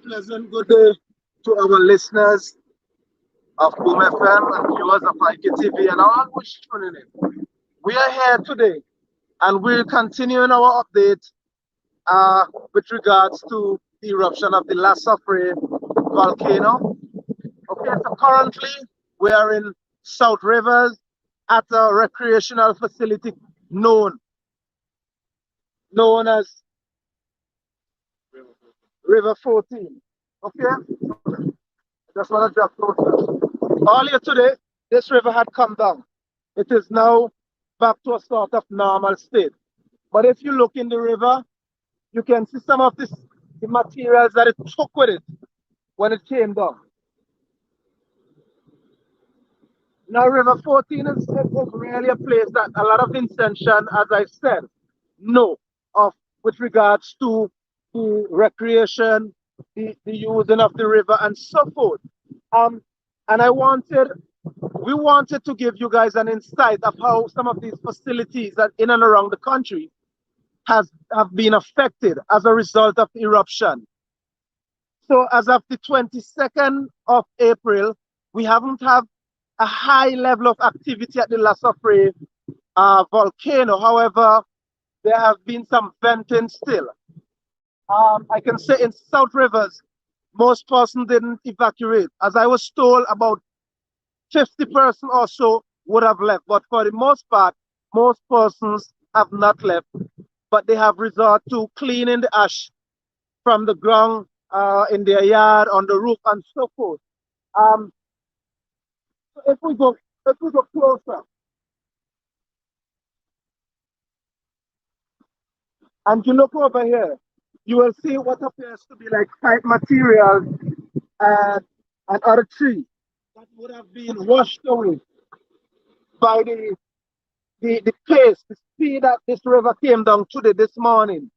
pleasant good day to our listeners of Boom FM and viewers of IKTV and all who is tuning in. We are here today and we're continuing our update with regards to the eruption of the La SOUFRIÈRE volcano. Okay, so currently we are in South Rivers at a recreational facility known as River 14. Okay? Just want to drop closer. Earlier today, this river had come down. It is now back to a sort of normal state. But if you look in the river, you can see some of the materials that it took with it when it came down. Now, River 14 is really a place that a lot of Vincentian, as I said, know of with regards to the recreation, the using of the river and so forth. And we wanted to give you guys an insight of how some of these facilities that in and around the country have been affected as a result of the eruption. So as of the 22nd of April, we haven't had a high level of activity at the La SOUFRIÈRE volcano. However, there have been some venting still. I can say in South Rivers, most persons didn't evacuate. As I was told, about 50% or so would have left. But for the most part, most persons have not left. But they have resorted to cleaning the ash from the ground in their yard, on the roof, and so forth. So if we go closer, and you look over here, you will see what appears to be like pipe material and other trees that would have been washed away by the pace, the speed that this river came down today, this morning.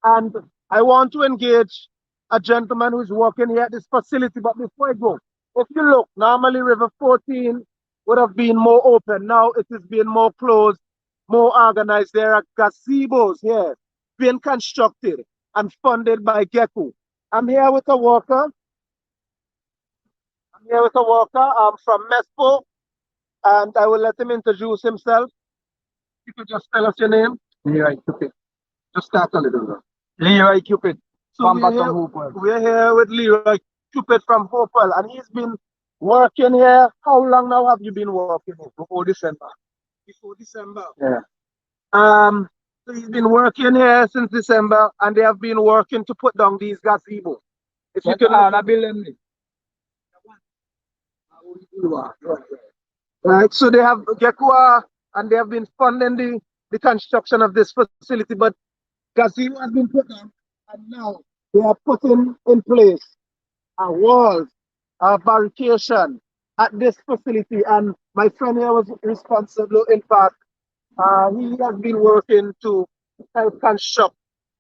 And I want to engage a gentleman who's working here at this facility. But before I go, if you look, normally River 14 would have been more open. Now it is being more closed, more organized. There are gazebos here being constructed and funded by Gecko. I'm here with a worker. From MESPO, and I will let him introduce himself. You could just tell us your name. Leroy Cupid. Just start a little bit. Leroy Cupid. So we're here with Leroy Cupid from Hopewell, and he's been working here. How long now have you been working here? Before December. Before December? Yeah. So he's been working here since December, and they have been working to put down these gazebos. If you can right, so they have Gecko and they have been funding the construction of this facility, but gazebo has been put on, and now they are putting in place a walls, a barricade at this facility. And my friend here was responsible. In fact, he has been working to help construct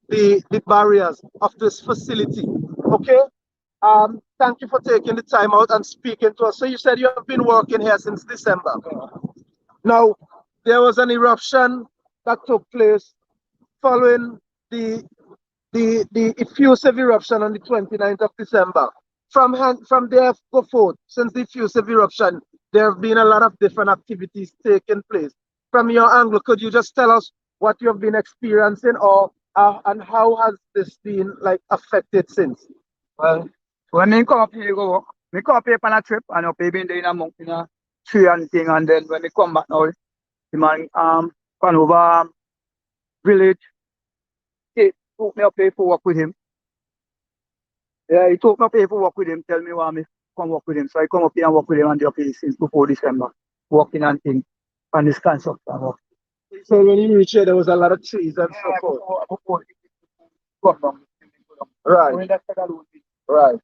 the barriers of this facility. Okay. Thank you for taking the time out and speaking to us. So you said you have been working here since December. Now, there was an eruption that took place following the effusive eruption on the 29th of December. From there go forth, since the effusive eruption, there have been a lot of different activities taking place. From your angle, could you just tell us what you have been experiencing, or and how has this been like affected since? Well, when I come up here, I come up here on a trip, and I've been there in a month in a tree and thing, and then when I come back now, the man come over village, he took me up here for work with him. Yeah, he took me up here for work with him, tell me why me come work with him. So I come up here and work with him and up here since before December, working and things on this construction work. So when you reached here, there was a lot of trees and so forth. Right. Right.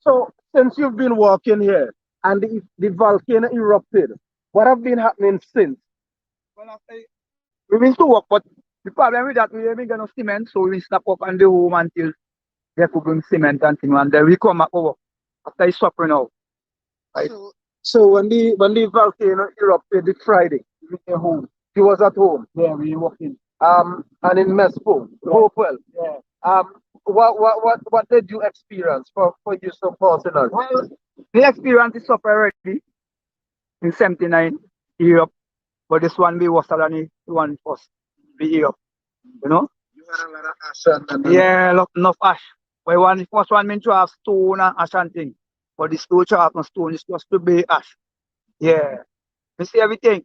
So since you've been working here and the volcano erupted, what have been happening since? Well, we been to work, but the problem with that, we haven't got no cement, so we stop up on the home until they could bring cement and things, and then we come back over after it's suffering out. Right. So when the volcano erupted the Friday, we were home. He was at home. Yeah, we were working. And in Mespo, yeah. Hopewell. Yeah. What did you experience for you so personal? Well, the experience is up already in 79 Europe, but this one be worse than the one first be Europe, you know? You had a lot of ash and Yeah, look, enough ash. But one, the first one meant to have stone and ash and thing. But this two have no stone, it's just to be ash. Yeah. You see everything?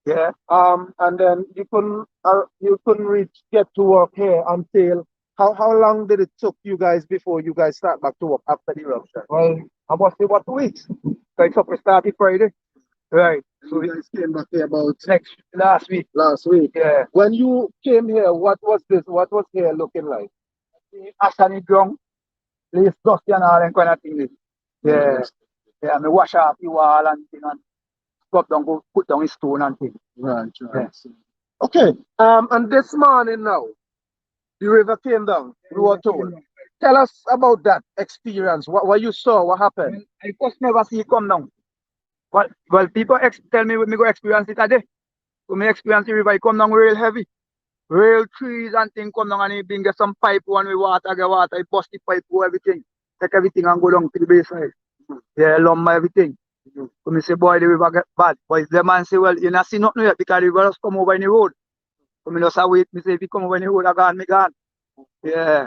Yeah. and then you couldn't get to work here until how long did it took you guys before you guys start back to work after the eruption? Well, I must say about 2 weeks. So it's up to started Friday. Right. So you guys came back here about Last week. last week. Yeah. When you came here, what was this? What was here looking like? The ash and the ground, place dusty and all that kind of thing. Yeah. Yeah, me wash off the wall and thing and scrub down, go put down the stone and thing. Right. Yeah. Okay. And this morning now, the river came down. We were told. Tell us about that experience. What you saw. What happened? I first never see it come down. Well, people tell me when me go experience it a day. So me experience the river, it come down real heavy. Real trees and things come down and it bring get some pipe one with water, get water, it bust the pipe for everything. Take everything and go down to the base side. Yeah, lumber everything. So me say, boy, the river get bad. But the man say, well, you not see nothing yet because the river just come over in the road. So me just wait, me say, if he come over in the road, I gone, me gone. Yeah.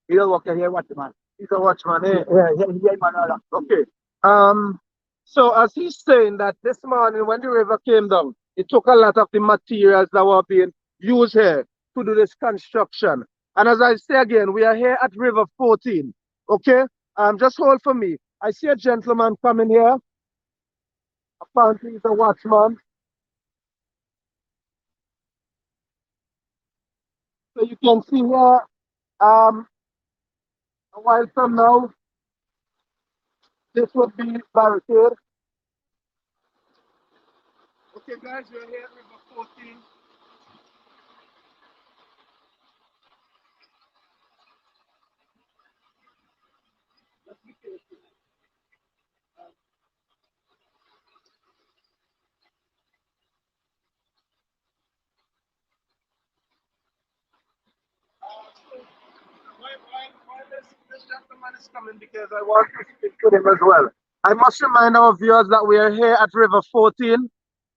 He don't work here, watch man. He's a watchman. Eh? Yeah, man. Okay. So as he's saying that this morning when the river came down, it took a lot of the materials that were being used here to do this construction. And as I say again, we are here at River 14. Okay? Just hold for me. I see a gentleman coming here. Apparently he's a watchman. So you can see here, a while from now, this would be barricade. Okay guys, we're here at River 14. Let's be careful. Why this gentleman is coming because I want to speak to him as well. I must remind our viewers that we are here at River 14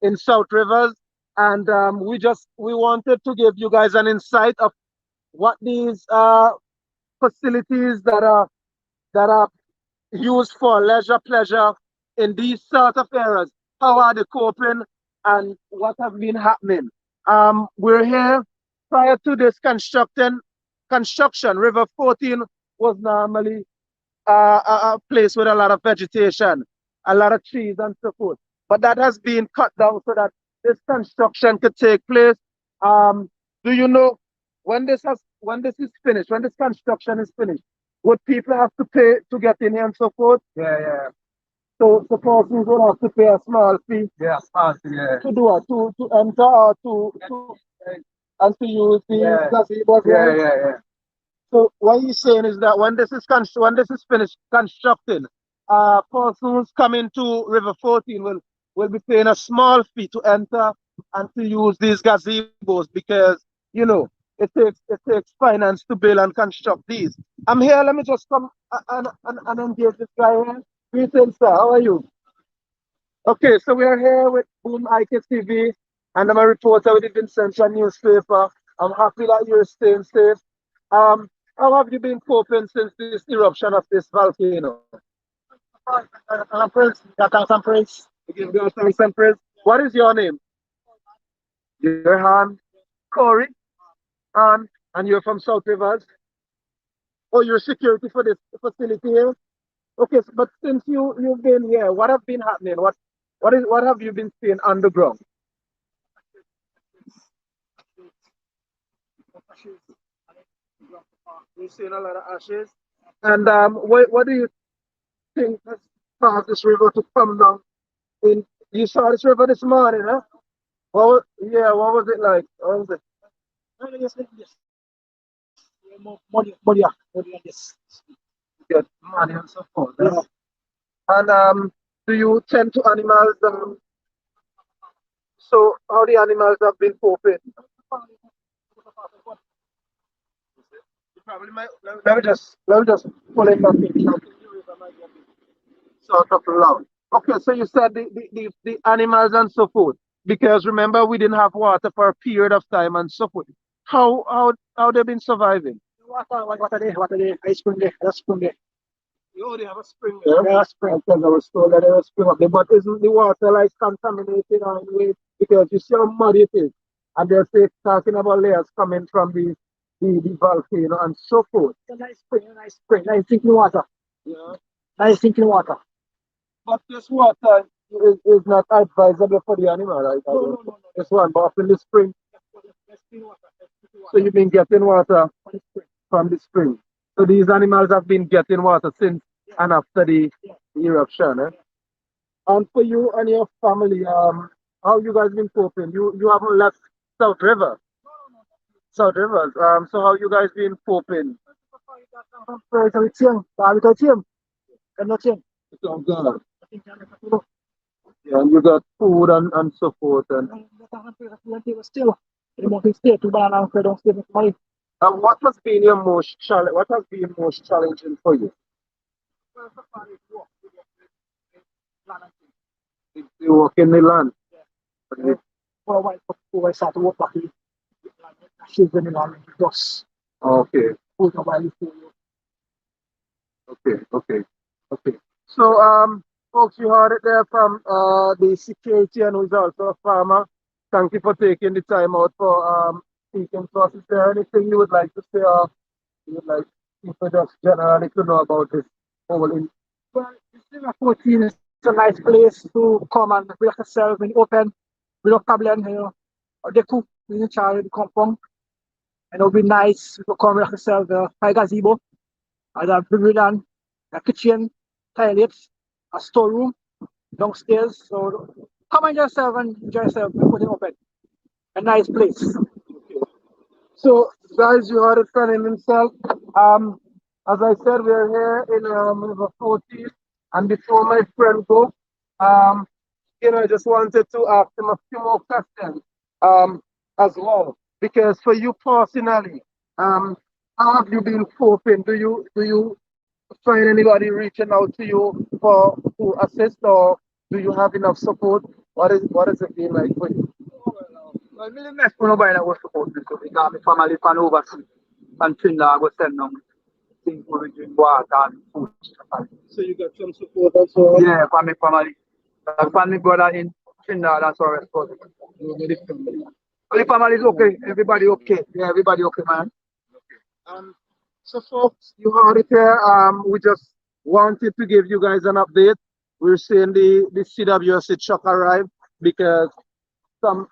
in South Rivers, and we wanted to give you guys an insight of what these facilities that are used for leisure pleasure in these sort of areas. How are they coping and what has been happening? We're here prior to this construction. River 14 was normally a place with a lot of vegetation, a lot of trees and so forth. But that has been cut down so that this construction could take place. Do you know when this is finished, when this construction is finished, would people have to pay to get in here and so forth? Yeah. So the persons would have to pay a small fee. Yeah, small fee, yeah. To do what? To enter or to and to use the gazebo. Yeah. So what he's saying is that when this is finished constructing, persons coming to River 14 will be paying a small fee to enter and to use these gazebos because it takes finance to build and construct these. I'm here. Let me just come and engage this guy here. Greetings, sir. How are you? Okay, so we are here with Boom IKTV, and I'm a reporter with the Vincent newspaper. I'm happy that you're staying safe. How have you been coping since this eruption of this volcano? Some praise. You give God thanks and praise. What is your name? Your hand, Corey, and you're from South Rivers. Oh, you're security for this facility here. Okay, but since you've been here, what have been happening? What have you been seeing underground? You've seen a lot of ashes. And what do you think has caused this river to come down? You saw this river this morning, huh? What was it like? What was it? Muddy and this. Good, muddy and so forth. Yeah. And do you tend to animals? So how the animals have been coping? Probably let me just pull in that thing. Sort of loud. Okay, so you said the animals and so forth. Because remember we didn't have water for a period of time and so forth. How they been surviving? Water there, ice spring there, that's spring there. You already have a spring there. Yeah, spring. Because I was told that there was spring up there, but isn't the water like contaminated or anyway? Because you see how muddy it is. And they're talking about layers coming from the volcano and so forth. It's a nice spring, nice drinking water. Yeah. Nice drinking water. But this water is not advisable for the animal, right? No. This one, but up in the spring. That's clean water. So you've been getting water from the spring. So these animals have been getting water since and after the eruption. Eh? And for you and your family, how you guys been coping? You haven't left South River. South Rivers. So how you guys been coping? It's all good. Yeah, and you got food and so forth. And what has been your most challenge? What has been most challenging for you? You work in the land. Okay, okay. So folks, you heard it there from the security and who's also a farmer. Thank you for taking the time out for speaking to us. Is there anything you would like to say or you would like people just generally to know about this whole in? Well, River 14 is a nice place to come and relax yourself in open, without problem, they cook in charge of the compound. And it'll be nice to come relax yourself, a gazebo, and a pavilion, a kitchen, toilets, a storeroom downstairs. So come and enjoy yourself and put it open. A nice place. So, guys, you heard it from him himself. As I said, we're here in River 14, and before my friend go, I just wanted to ask him a few more questions as well. Because for you personally, how have you been coping? Do you find anybody reaching out to you for to assist, or do you have enough support? What is it been like for you? Well, really mess for nobody that was supposed to because my family from overseas and Trinidad I go send them things for drink water and food. So you got some support also? Yeah, from my family. From my brother in Trinidad, that's all responsible. The family is okay. Everybody okay. Yeah, everybody okay, man. So folks, you heard it here. We just wanted to give you guys an update. We're seeing the CWSA truck arrive because some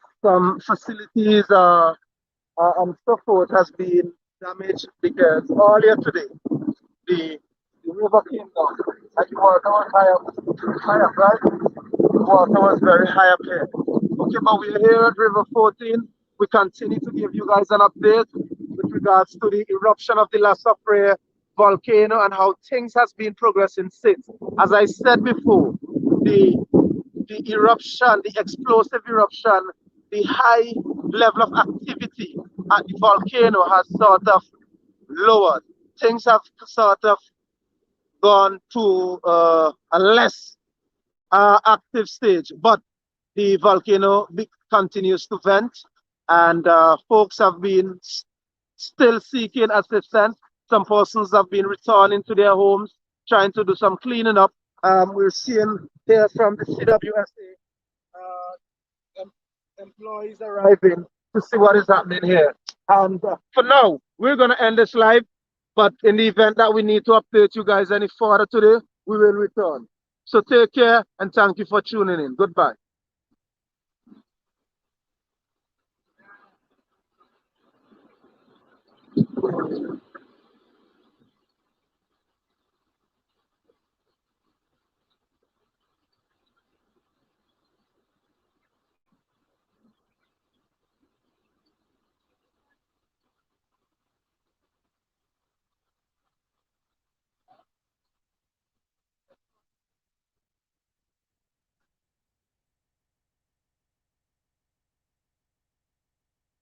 facilities and so forth has been damaged because earlier today the river came down and the water was high up, right? The water was very high up here. Okay, but we're here at River 14. We continue to give you guys an update with regards to the eruption of the La SOUFRIÈRE volcano and how things has been progressing since. As I said before, the eruption, the explosive eruption, the high level of activity at the volcano has sort of lowered. Things have sort of gone to a less active stage, but the volcano continues to vent, and folks have been still seeking assistance. Some persons have been returning to their homes, trying to do some cleaning up. We're seeing here from the CWSA employees arriving to see what is happening here. And for now, we're going to end this live. But in the event that we need to update you guys any further today, we will return. So take care and thank you for tuning in. Goodbye.